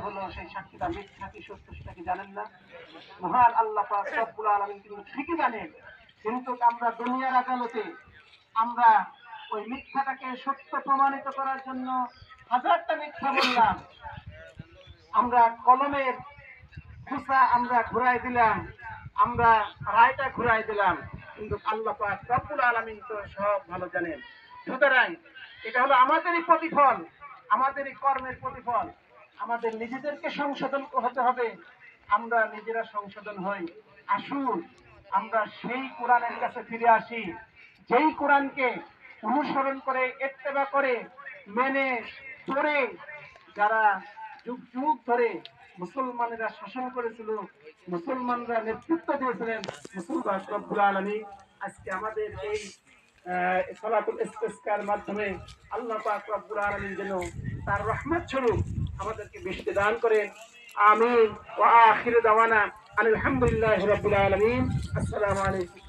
হলো সেই সাক্ষীটা মিথ্যা কি সত্য সেটা কি জানেন না? মহান আল্লাহ পাক রব্বুল আলামিন কিন্তু ঠিকই জানেন, কিন্তু আমরা দুনিয়ার আদালতে আমরা ওই মিথ্যাটাকে সত্য প্রমাণিত করার জন্য হাজারটা মিথ্যা বললাম, আমরা কলমের খোসা আমরা ঘুরাই দিলাম, আমরা রায়টা ঘুরাই দিলাম, কিন্তু আল্লাহ পাক রব্বুল আলামিন তো সব ভালো জানেন। সুতরাং এটা হলো আমাদেরই প্রতিফল, আমাদেরই কর্মের প্রতিফল। আমাদের নিজেদেরকে সংশোধন হতে হবে, আমরা নিজেরা সংশোধন হই। আসুন আমরা সেই কোরআনের কাছে ফিরে আসি, যেই কোরআনকে অনুসরণ করে ইত্তেবা করে মেনে চলে যারা যুগ যুগ ধরে মুসলমানেরা শাসন করেছিল, মুসলমানরা নেতৃত্ব দিয়েছিলেন, মুসলমান রব্বুল আলামিন আজকে আমাদের এই সালাতুল ইস্তিসকার মাধ্যমে আল্লাহ পাক রব্বুল আলামিন যেন তার রহমত স্বরূপ আমাদেরকে বৃষ্টি দান করেন। আমিন ওয়া আখিরু দাওয়ানা আলহামদুলিল্লাহি রাব্বিল আলামিন। আসসালামু আলাইকুম।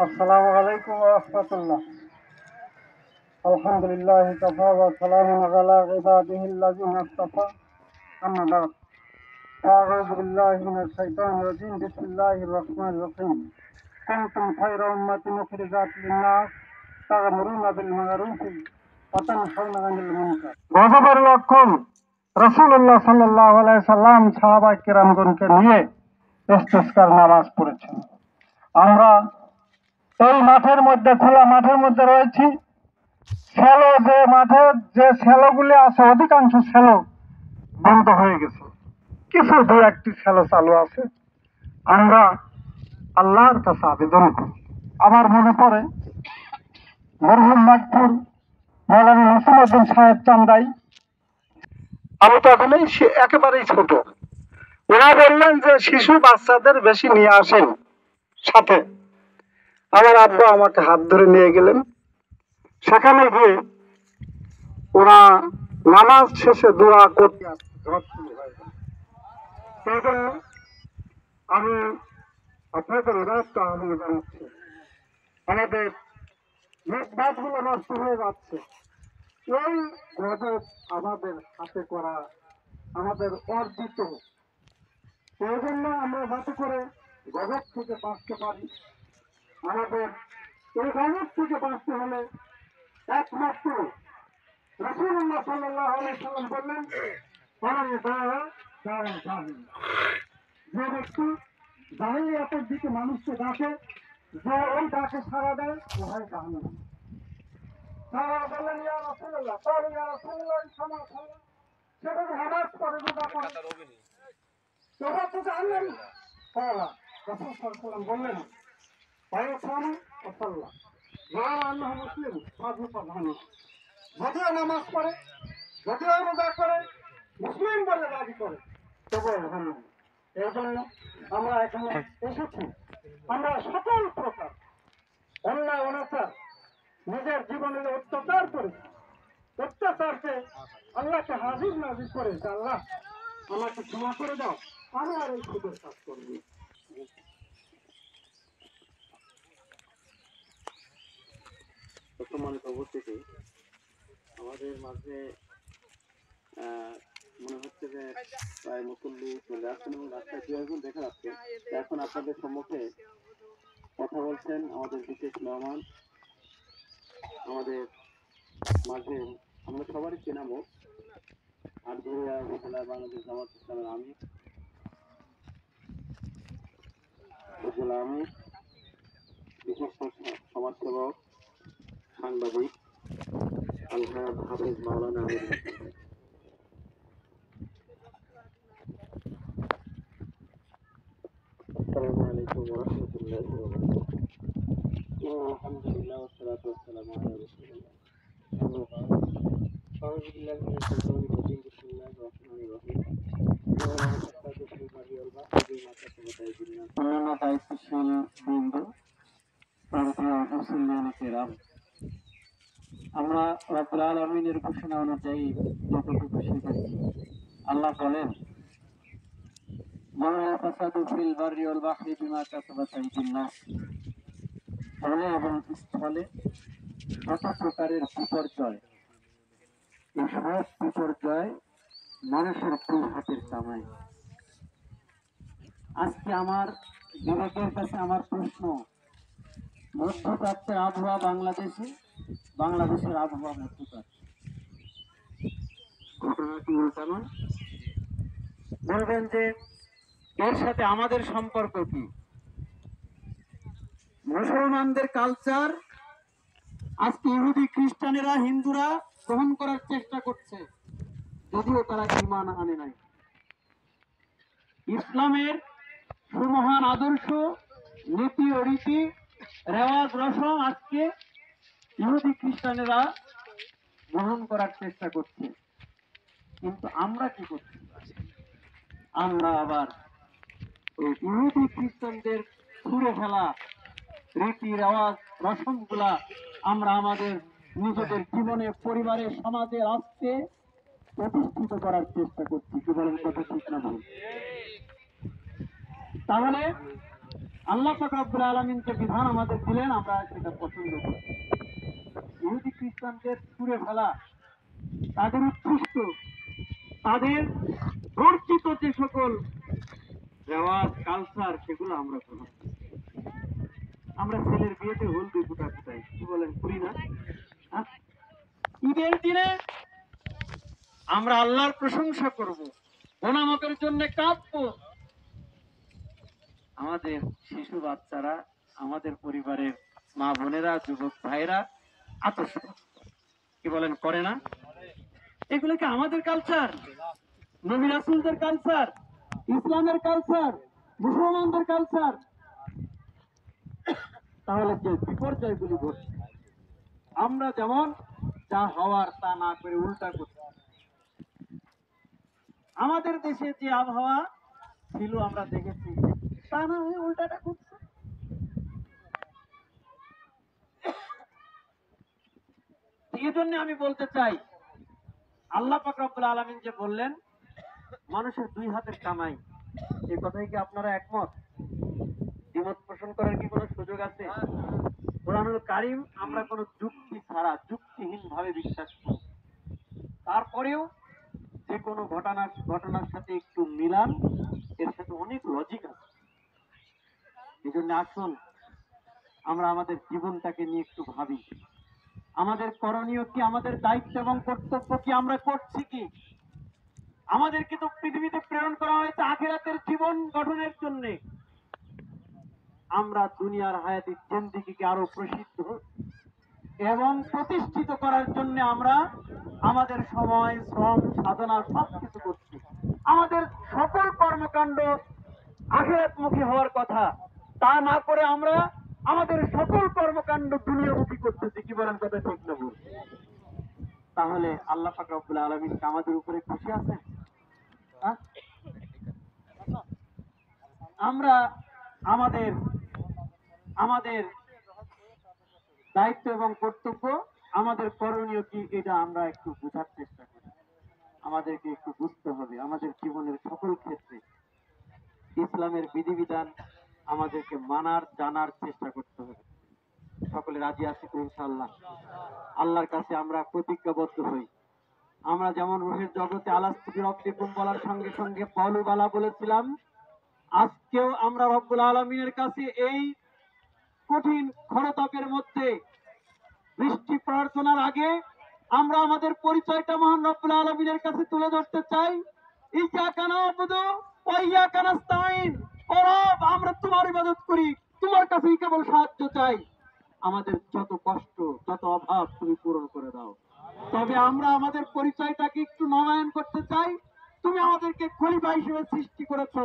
আসসালামু আলাইকুম ওয়া রাহমাতুল্লাহ। আলহামদুলিল্লাহি কাফা ওয়া সালামুন আলা ইবাদিহিল্লাযিনা ইসতাফা। আম্মা বা'দ। আউযু বিল্লাহি মিনাশ শাইতানির রাজীম। বিসমিল্লাহির রাহমানির রাহিম। কুনতুম খায়রা উম্মাতিন উখরিজাত লিন-নাস তা'মুরুনা বিল মা'রুফি ওয়া তানহাউনা আনিল মুনকার। গজবের লক্ষণ রাসূলুল্লাহ সাল্লাল্লাহু আলাইহি সাল্লাম সাহাবায়ে কেরামগণকে নিয়ে ইস্তিসকার নামাজ পড়েছেন। আমরা এই মাঠের মধ্যে, খোলা মাঠের মধ্যে রয়েছি। শ্যালো যে মাঠে যে শ্যালোগুলি আছে, অধিকাংশ শ্যালো বন্ধ হয়ে গেছে, কিছু দু একটি শ্যালো চালু আছে। আমরা আল্লাহর কাছে আবেদন করি। আমার মনে পড়ে মরহুম মাকফুর মৌলানা নাসিরউদ্দিন সাহেব চান্দাই, আমি তো এখন একেবারেই ছোট। ওরা বললেন যে শিশু বাচ্চাদের বেশি নিয়ে আসেন সাথে। আমার আব্বা আমাকে হাত ধরে নিয়ে গেলেন। সেখানে গিয়ে ওরা নামাজ শেষে দোয়া করতে সেই জন্য আমি আপনাদের উদারতা আমি জানাচ্ছি। আমাদের মুখবাদগুলো নষ্ট হয়ে যাচ্ছে। এই গজব আমাদের হাতে করা, আমাদের অর্জিত। সেই জন্য আমরা যাতে করে গজব থেকে বাঁচতে পারি, আমাদের এই গজব থেকে বাঁচতে হলে একমাত্র রাসূলুল্লাহ সাল্লাল্লাহু আলাইহি সাল্লাম বললেন, যে ব্যক্তি জাহিলিয়াতের দিকে মানুষকে ডাকে, যে ওই ডাকে সাড়া দেয়, ও হয় জাহান্নামী। সাহাবারা বললেন, ইয়া রাসূলুল্লাহ, ক্বালু ইয়া রাসূলুল্লাহ কামা সাল্লাল্লাহু, সেটা নামাজ পড়ে রোজা করে, সেটা তো জাহান্নামী। ক্বালা, রাসূল সাল্লাল্লাহু আলাইহি ওয়াসাল্লাম বললেন, ওয়ায়াসামু ওয়া সাল্লা ওয়া আন্নাহু মুসলিম ফাযুকা জাহান্নাম। যদিও নামাজ পড়ে, যদিও রোজা করে, মুসলিম বলে দাবি করে, তবুও জাহান্নামী। এই জন্য আমরা এখানে এসেছি, আমরা সকল প্রকার অন্যায় অনাচার নিজের জীবনে অত্যাচার করেছি, অত্যাচারকে আল্লাহকে হাজির নাজির করে, আল্লাহ আমাকে ক্ষমা করে দাও, আমি আর এই খুদের কাজ করবো। সম্মানিত উপস্থিতি, আমাদের মাঝে মনে হচ্ছে যে প্রায় মুসল্লি চলে আসছেন এবং রাস্তায় দু একজন দেখা যাচ্ছে। এখন আপনাদের সম্মুখে কথা বলছেন আমাদের বিশেষ মেহমান, আমাদের মাঝে আমরা সবারই চেনা মুখ, আটঘরিয়া উপজেলা বাংলাদেশ জামাত ইসলামের আমির, উপজেলা আমির, বিশেষ সমাজসেবক, সাংবাদিক আলহাজ হাফেজ মাওলানা আমির। আসসালামু আলাইকুম ওয়া রাহমাতুল্লাহি ওয়া বারাকাতুহু। আলহামদুলিল্লাহ ওয়া সলাতু ওয়া সালামু আলা রাসূলিল্লাহ। আউযু বিল্লাহি মিনাশ শাইতানির রাজীম। বিসমিল্লাহির রাহমানির রাহিম। অন্যান্য দায়িত্বশীল বৃন্দ, মুসলমান কেরাম, আমরা রব্বুল আলামিনের ঘোষণা অনুযায়ী যতটুকু শিখেছি, আল্লাহ বলেন, যারা ফাসাদু ফিল বাররি ওয়াল বাহরি বিমা কাসাবাত আইদিন নাস, জলে এবং স্থলে যত প্রকারের বিপর্যয়, এই সব বিপর্যয় মানুষের দুই হাতের কামাই। আজকে আমার বিবেকের কাছে আমার প্রশ্ন, মধ্যপ্রাচ্যের আবহাওয়া বাংলাদেশে, বাংলাদেশের আবহাওয়া মধ্যপ্রাচ্য, ঘটনা কি উল্টা নয়? বলবেন যে এর সাথে আমাদের সম্পর্ক কি? মুসলমানদের কালচার আজকে ইহুদি খ্রিস্টানেরা হিন্দুরা গ্রহণ করার চেষ্টা করছে, যদিও তারা ঈমান আনে নাই। ইসলামের সুমহান আদর্শ, নীতি ও রীতি, রেওয়াজ রসম আজকে ইহুদি খ্রিস্টানেরা গ্রহণ করার চেষ্টা করছে। কিন্তু আমরা কি করছি? আমরা আবার ওই ইহুদি খ্রিস্টানদের ছুঁড়ে ফেলা রীতি রেওয়াজ রসম গুলা আমরা আমাদের নিজেদের জীবনে, পরিবারে, সমাজে, রাষ্ট্রে প্রতিষ্ঠিত করার চেষ্টা করছি। কি বলেন, কথা ঠিক না ভুল? তাহলে আল্লাহ পাক রব্বুল আলামিন যে বিধান আমাদের দিলেন, আমরা সেটা পছন্দ করি। ইহুদি খ্রিস্টানদের ছুঁড়ে ফেলা, তাদের উৎকৃষ্ট, তাদের বর্জিত যে সকল রেওয়াজ কালচার, সেগুলো আমরা গ্রহণ করি। আমরা ছেলের বিয়েতে হলদি ফুটা ফুটাই, কি বলেন, করি না? ঈদের দিনে আমরা আল্লাহর প্রশংসা করব, গোনামাপের জন্য কাঁদবো। আমাদের শিশু বাচ্চারা, আমাদের পরিবারের মা বোনেরা, যুবক ভাইরা আতশ, কি বলেন, করে না? এগুলো কি আমাদের কালচার? নবী রাসূলদের কালচার, ইসলামের কালচার, মুসলমানদের কালচার? তাহলে যে বিপর্যয়গুলি ঘটছে, আমরা যেমন যা হওয়ার তা না করে উল্টা করছি। আমাদের দেশে যে আবহাওয়া ছিল আমরা দেখেছি, তা না হয়ে উল্টাটা করছে। এই জন্য আমি বলতে চাই, আল্লাহ পাক রব্বুল আলামিন যে বললেন মানুষের দুই হাতের কামাই, এই কথাই কি আপনারা একমত? দ্বিমত পোষণ করার কি কোনো সুযোগ আছে? কোরআনুল কারীম আমরা কোনো যুক্তি ছাড়া, যুক্তিহীন ভাবে বিশ্বাস করি। তারপরেও যে কোনো ঘটনার সাথে একটু মিলান, এর সাথে অনেক লজিক আছে। এই জন্য আসুন আমরা আমাদের জীবনটাকে নিয়ে একটু ভাবি। আমাদের করণীয় কি, আমাদের দায়িত্ব এবং কর্তব্য কি আমরা করছি কি? আমাদেরকে তো পৃথিবীতে প্রেরণ করা হয়েছে আখিরাতের জীবন গঠনের জন্য। আমরা দুনিয়ার হায়াতি জিন্দেগিকে আরো প্রসিদ্ধ এবং প্রতিষ্ঠিত করার জন্য আমরা আমাদের সময়, শ্রম, সাধনা সবকিছু করছি। আমাদের সকল কর্মকাণ্ড আখিরাতমুখী হওয়ার কথা, তা না করে আমরা আমাদের সকল কর্মকাণ্ড দুনিয়ামুখী করতেছি। কি বলেন, কথা ঠিক না ভুল? তাহলে আল্লাহ পাক রব্বুল আলামিন আমাদের উপরে খুশি আছেন? আমরা আমাদের আমাদের দায়িত্ব এবং কর্তব্য, আমাদের করণীয় কি, এটা আমরা একটু বোঝার চেষ্টা করি। আমাদেরকে একটু বুঝতে হবে। আমাদের জীবনের সকল ক্ষেত্রে ইসলামের বিধিবিধান আমাদেরকে মানার, জানার চেষ্টা করতে হবে। সকলে রাজি আছি তো ইনশাআল্লাহ? আল্লাহর কাছে আমরা প্রতিজ্ঞাবদ্ধ হই। আমরা যেমন রুহের জগতে আলাস্তু বিরব্বিকুম বলার সঙ্গে সঙ্গে কওলু বালা বলেছিলাম, আজকেও আমরা রব্বুল আলামিনের কাছে এই কঠিন খরতাপের মধ্যে বৃষ্টি প্রার্থনার আগে আমরা আমাদের পরিচয়টা মহান রব্বুল আলামিনের কাছে তুলে ধরতে চাই। ইয়্যাকা না'বুদু ওয়া ইয়্যাকা নাস্তাঈন। ও রব, আমরা তোমার ইবাদত করি, তোমার কাছেই কেবল সাহায্য চাই। আমাদের যত কষ্ট, যত অভাব তুমি পূরণ করে দাও। তবে আমরা আমাদের পরিচয়টাকে একটু নবায়ন করতে চাই। তুমি আমাদেরকে খলিফা হিসেবে সৃষ্টি করেছো,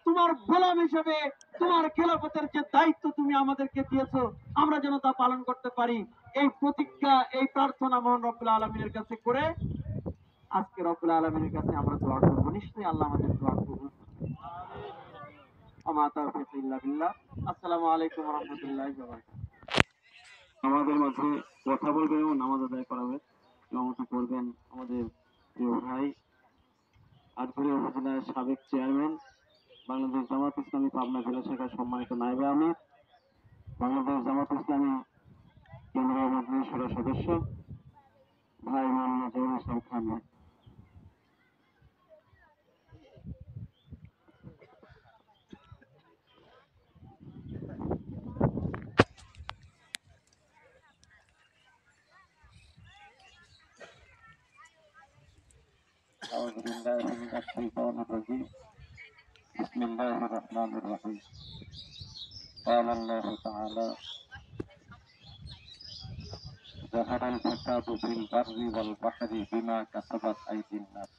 তোমার গোলাম হিসেবে তোমার খেলাফতের যে দায়িত্ব তুমি আমাদেরকে দিয়েছো, আমরা যেন তা পালন করতে পারি। এই প্রতিজ্ঞা, এই প্রার্থনা মহান রব্বুল আলামিনের কাছে করে আজকে রব্বুল আলামিনের কাছে আমরা দোয়া করবো। নিশ্চয়ই আল্লাহ আমাদের দোয়া কবুল করবেন। আমা তাওফীক ইল্লা বিল্লাহ। আসসালামু আলাইকুম ওয়া রাহমাতুল্লাহি ওয়া বারাকাতুহু। আমাদের মাঝে কথা বলবেন এবং নামাজ আদায় করাবেন, নামাজও করবেন আমাদের প্রিয় ভাই, আটঘরিয়া উপজেলার সাবেক চেয়ারম্যান, বাংলাদেশ জামাত ইসলামী পাবনা জেলা শাখার সম্মানিত নায়েবে আমির বাংলাদেশ জামাত ইসলামী কেন্দ্রীয় মজলিস সুরা সদস্য ভাই মোহাম্মদ জহুরুল ইসলাম খান। أعوذ بالله من الشيطان الرجيم بسم الله الرحمن الرحيم قال الله تعالى ظهر الفساد في البر والبحر بما كسبت أيدي الناس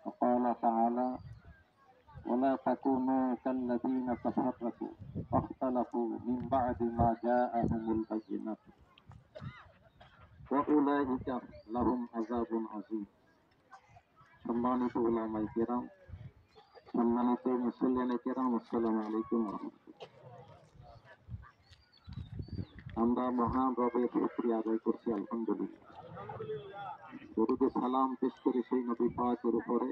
وقال تعالى ولا تكونوا كالذين تفرقوا واختلفوا من بعد ما جاءهم البينات وأولئك لهم عذاب عظيم। সম্মানিত উলামায়ে কেরাম, সম্মানিত মুসল্লিয়ানে কেরাম, আসসালামু আলাইকুম ওয়া রাহমাতুল্লাহ। আমরা মহান রবের শুকরিয়া আদায় করছি, আলহামদুলিল্লাহ। দরুদ ও সালাম পেশ করি সেই নবী পাকের উপরে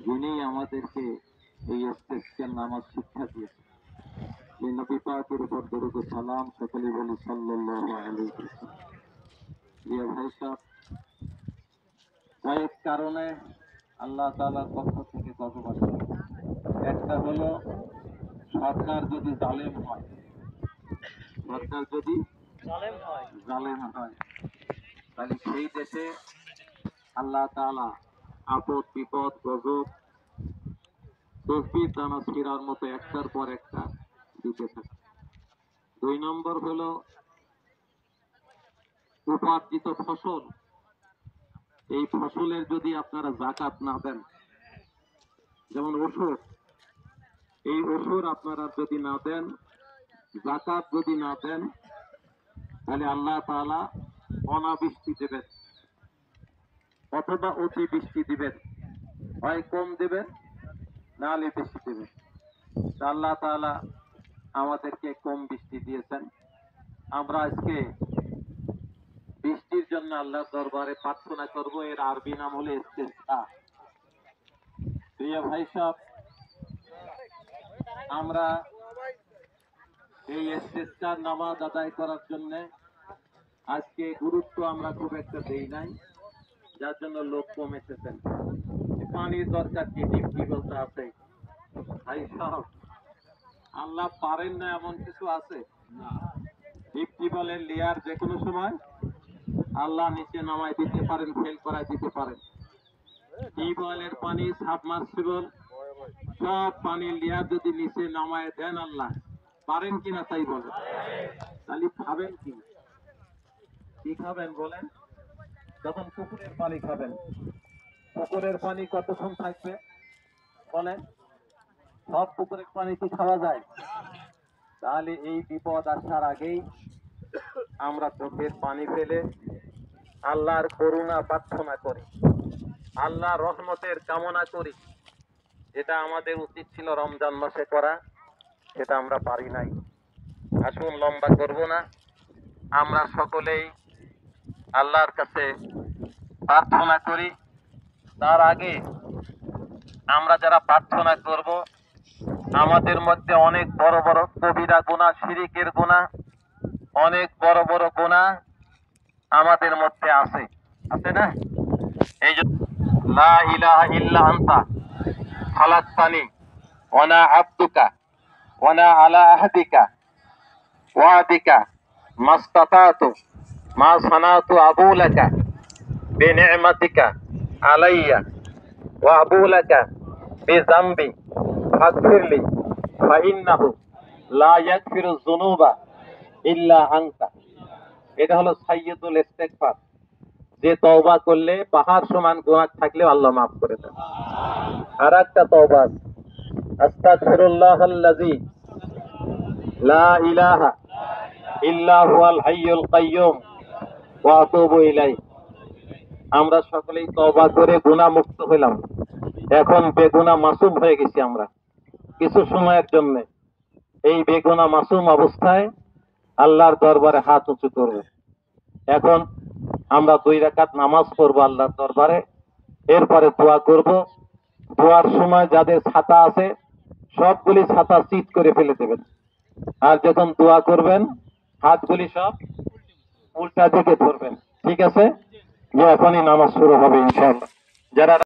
যিনি আমাদেরকে এই ইস্তেসকার নামাজ শিক্ষা দিয়েছেন। এই নবী পাকের উপর দরুদ ও সালাম সকলে বলি সাল্লাল্লাহু আলাইহি ওয়াসাল্লাম। প্রিয় ভাই সাহেব, কয়েক কারণে আল্লাহ তাআলার পক্ষ থেকে গজব আসে। একটা হলো সরকার যদি জালেম হয়, সরকার যদি জালেম হয় তাহলে সেই দেশে আল্লাহ তাআলা আপদ বিপদ গজব তসবিহ দানা ছিঁড়ার মতো একটার পর একটা দিতে থাকে। 2 নম্বর হলো উপার্জিত ফসল, এই ফসলের যদি আপনারা যাকাত না দেন, যেমন ওষুধ, এই ওষুধ আপনারা যদি না দেন, যাকাত যদি না দেন, তাহলে আল্লাহ তাআলা অনাবৃষ্টি দেবেন অথবা অতি বৃষ্টি দিবেন, হয় কম দেবেন নাহলে বেশি দেবেন। আল্লাহ তাআলা আমাদেরকে কম বৃষ্টি দিয়েছেন। আমরা আজকে বৃষ্টির জন্য আল্লাহর দরবারে প্রার্থনা করব। এর আরবি নাম হলো ইস্তিসকা। প্রিয় ভাই সাহেব, আমরা এই ইস্তিসকার নামাজ আদায় করার জন্য আজকে গুরুত্ব আমরা খুব একটা দেই নাই, যার জন্য লোক কম এসেছেন। পানির দরকার কি, ডিপটি বলতে আছে ভাই সাহেব, আল্লাহ পারেন না এমন কিছু আছে? ডিপটি বলেন লেয়ার যে কোনো সময় আল্লাহ নিচে নামায় দিতে পারেন, ফেল করায় দিতে পারেন। টিউবওয়েলের পানি, সাবমার্সিবল, সব পানির লেয়ার যদি নিচে নামায় দেন আল্লাহ, পারেন কিনা তাই বলেন। তাহলে খাবেন কি? কি খাবেন বলেন? যখন পুকুরের পানি খাবেন, পুকুরের পানি কতক্ষণ থাকবে বলেন? সব পুকুরের পানি কি খাওয়া যায়? তাহলে এই বিপদ আসার আগেই আমরা চোখের পানি ফেলে আল্লাহর করুণা প্রার্থনা করি, আল্লাহর রহমতের কামনা করি। যেটা আমাদের উচিত ছিল রমজান মাসে করা, সেটা আমরা পারি নাই। আসুন লম্বা করব না, আমরা সকলেই আল্লাহর কাছে প্রার্থনা করি। তার আগে আমরা যারা প্রার্থনা করব, আমাদের মধ্যে অনেক বড় বড় কবিরা গুনাহ, শিরিকের গুনাহ, অনেক বড় বড় গুনাহ আমাদের মধ্যে আছে, আছে না? এই জন্য লা ইলাহা ইল্লা আনতা খালাকতানি ওয়া আনা আবদুকা ওয়া আনা আলা আহদিকা ওয়াদিকা মাস্তাতাতু মা সানাতু আবুলাকা বিনি'মাতিকা আলাইয়া ওয়া আবুলাকা বিযামবি ফাগফিরলি ফাইন্নাহু লা ইয়াগফিরু যুনুবা ইল্লা আনতা। এটা হলো সাইয়্যিদুল ইস্তিগফার, যে তওবা করলে পাহাড় সমান গুনাহ থাকলেও আল্লাহ মাফ করে দেন। আর একটা তওবা, আস্তাগফিরুল্লাহাল্লাযী লা ইলাহা ইল্লা হুয়াল হাইয়ুল কাইয়্যুম ওয়া আতুবু ইলাইহি। আমরা সকলেই তওবা করে গুনাহ মুক্ত হলাম, এখন বেগুনাহ মাসুম হয়ে গেছি। আমরা কিছু সময়ের জন্য এই বেগুনাহ মাসুম অবস্থায় আল্লাহর দরবারে হাত উঁচু করব। এখন আমরা 2 রাকাত নামাজ পড়বো আল্লাহর দরবারে, এরপরে দোয়া করব। দোয়ার সময় যাদের ছাতা আছে সবগুলি ছাতা চিৎ করে ফেলে দেবেন। আর যখন দোয়া করবেন হাতগুলি সব উল্টা দিকে ধরবেন। ঠিক আছে? যে এখনই নামাজ শুরু হবে ইনশাআল্লাহ। যারা